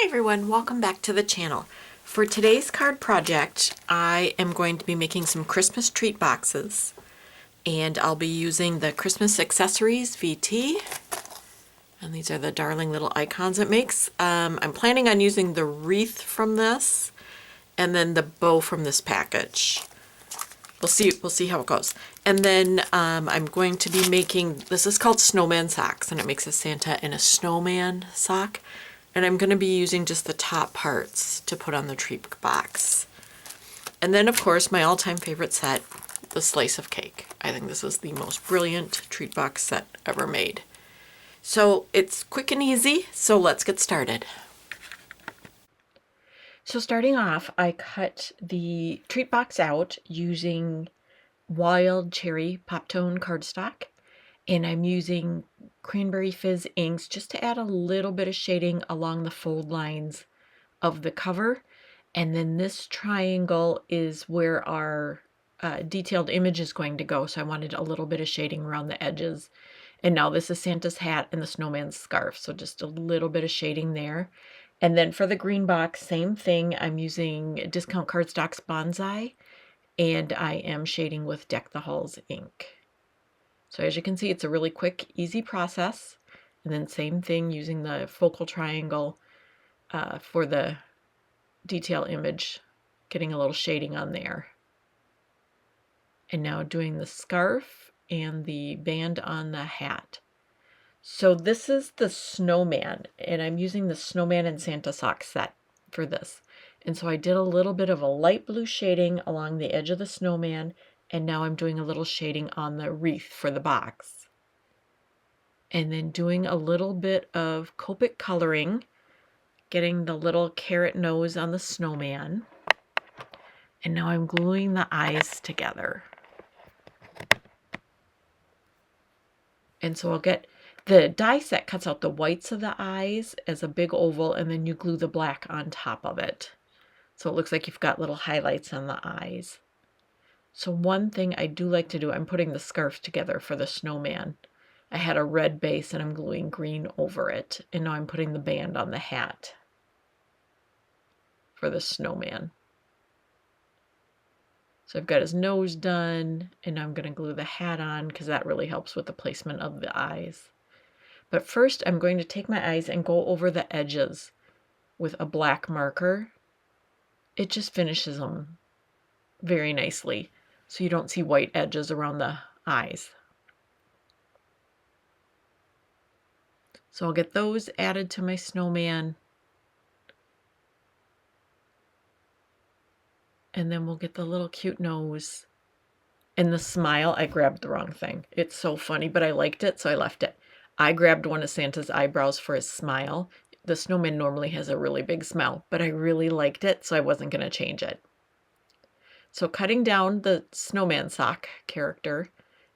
Hi everyone, welcome back to the channel. For today's card project, I am going to be making some Christmas treat boxes, and I'll be using the Christmas Accessories VT, and these are the darling little icons it makes. I'm planning on using the wreath from this, and then the bow from this package. We'll see how it goes. And then I'm going to be making, this is called Snowman socks, and it makes a Santa and a snowman sock. And I'm going to be using just the top parts to put on the treat box. And then, of course, my all-time favorite set, the slice of cake. I think this is the most brilliant treat box set ever made. So it's quick and easy, so let's get started. So starting off, I cut the treat box out using Wild Cherry Poptone cardstock. And I'm using Cranberry Fizz inks just to add a little bit of shading along the fold lines of the cover. And then this triangle is where our detailed image is going to go. So I wanted a little bit of shading around the edges. And now this is Santa's hat and the snowman's scarf. So just a little bit of shading there. And then for the green box, same thing. I'm using Discount Cardstock's Bonsai. And I am shading with Deck the Halls ink. So as you can see, it's a really quick, easy process. And then same thing using the focal triangle for the detail image, getting a little shading on there. And now doing the scarf and the band on the hat. So this is the snowman, and I'm using the snowman and Santa sock set for this. And so I did a little bit of a light blue shading along the edge of the snowman, and now I'm doing a little shading on the wreath for the box. And then doing a little bit of Copic coloring, getting the little carrot nose on the snowman. And now I'm gluing the eyes together. And so I'll get the die set cuts out the whites of the eyes as a big oval, and then you glue the black on top of it. So it looks like you've got little highlights on the eyes. So one thing I do like to do, I'm putting the scarf together for the snowman. I had a red base and I'm gluing green over it. And now I'm putting the band on the hat for the snowman. So I've got his nose done, and I'm going to glue the hat on because that really helps with the placement of the eyes. But first I'm going to take my eyes and go over the edges with a black marker. It just finishes them very nicely, so you don't see white edges around the eyes. So I'll get those added to my snowman. And then we'll get the little cute nose. And the smile, I grabbed the wrong thing. It's so funny, but I liked it, so I left it. I grabbed one of Santa's eyebrows for his smile. The snowman normally has a really big smile, but I really liked it, so I wasn't going to change it. So cutting down the snowman sock character,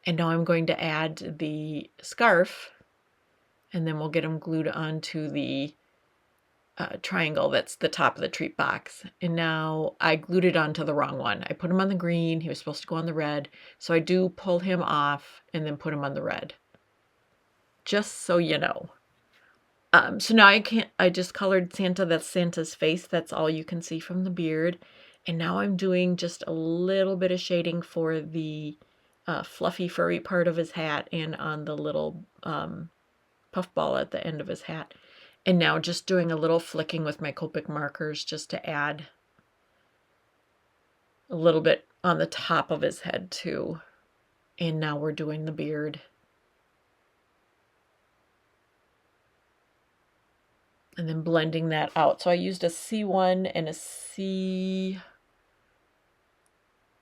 and now I'm going to add the scarf, and then we'll get them glued onto the triangle that's the top of the treat box. And now I glued it onto the wrong one. I put him on the green, he was supposed to go on the red, so I do pull him off and then put him on the red. Just so you know. So now I just colored Santa, that's Santa's face, that's all you can see from the beard. And now I'm doing just a little bit of shading for the fluffy furry part of his hat and on the little puffball at the end of his hat. And now just doing a little flicking with my Copic markers just to add a little bit on the top of his head too. And now we're doing the beard. And then blending that out. So I used a C1 and a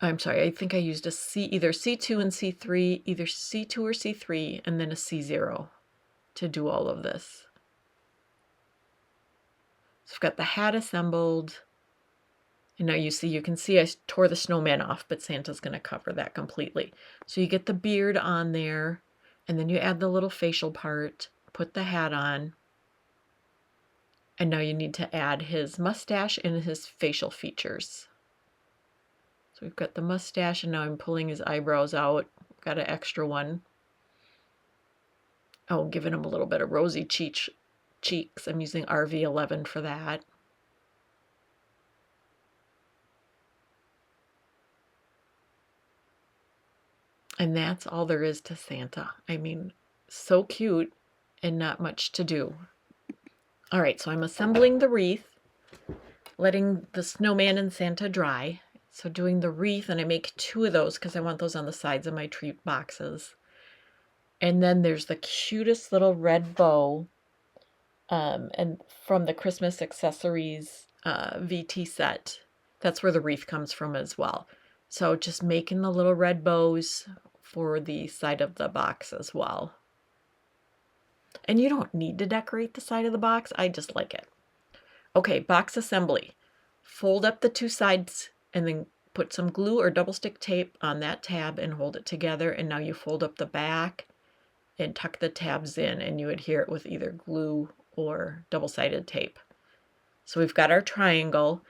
I think I used either C2 and C3, either C2 or C3, and then a C0 to do all of this. So I've got the hat assembled. And now you can see I tore the snowman off, but Santa's going to cover that completely. So you get the beard on there, and then you add the little facial part, put the hat on. And now you need to add his mustache and his facial features. So we've got the mustache, and now I'm pulling his eyebrows out. Got an extra one. Oh, giving him a little bit of rosy cheek cheeks. I'm using RV11 for that. And that's all there is to Santa. I mean, so cute and not much to do. All right, so I'm assembling the wreath, letting the snowman and Santa dry. So doing the wreath, and I make 2 of those because I want those on the sides of my treat boxes. And then there's the cutest little red bow, and from the Christmas accessories VT set. That's where the wreath comes from as well. So just making the little red bows for the side of the box as well. And you don't need to decorate the side of the box. I just like it. Okay, box assembly. Fold up the 2 sides and then put some glue or double stick tape on that tab and hold it together. And now you fold up the back and tuck the tabs in, and you adhere it with either glue or double-sided tape. So we've got our triangle,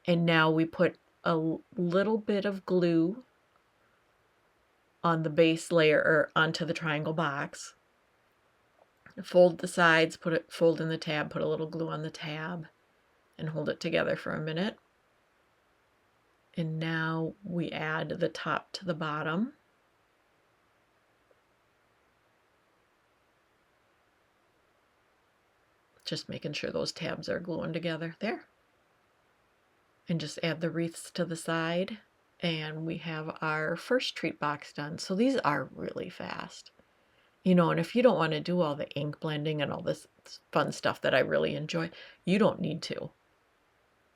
and now we put a little bit of glue on the base layer or onto the triangle box. Fold the sides, fold in the tab, put a little glue on the tab, and hold it together for a minute. And now we add the top to the bottom. Just making sure those tabs are gluing together there. And just add the wreaths to the side, and we have our first treat box done. So these are really fast. You know, and if you don't want to do all the ink blending and all this fun stuff that I really enjoy, you don't need to.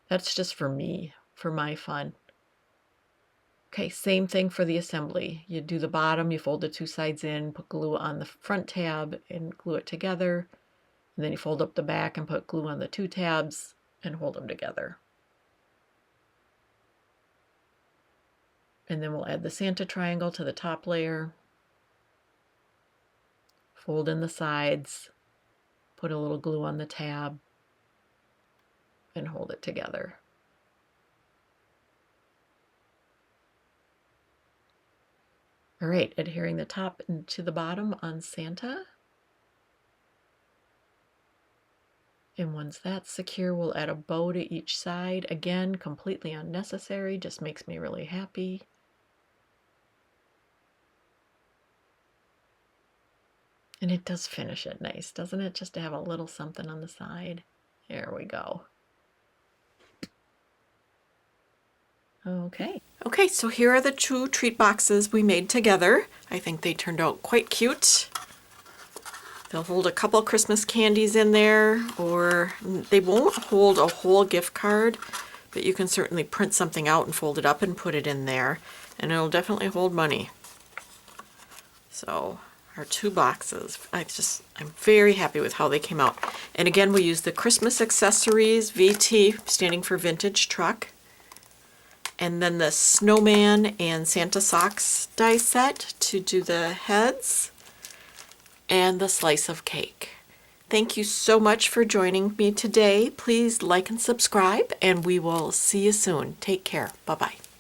That's just for me, for my fun. Okay, same thing for the assembly. You do the bottom, you fold the 2 sides in, put glue on the front tab and glue it together. And then you fold up the back and put glue on the 2 tabs and hold them together. And then we'll add the Santa triangle to the top layer. Fold in the sides, put a little glue on the tab, and hold it together. All right, adhering the top to the bottom on Santa. And once that's secure, we'll add a bow to each side. Again, completely unnecessary, just makes me really happy. And it does finish it nice, doesn't it? Just to have a little something on the side. There we go. Okay. Okay, so here are the 2 treat boxes we made together. I think they turned out quite cute. They'll hold a couple Christmas candies in there, or they won't hold a whole gift card, but you can certainly print something out and fold it up and put it in there, and it'll definitely hold money. So our 2 boxes, I'm very happy with how they came out. And again, we used the Christmas accessories, VT, standing for vintage truck, and then the Snowman and Santa socks die set to do the heads, and the slice of cake. Thank you so much for joining me today. Please like and subscribe, and we will see you soon. Take care. Bye-bye.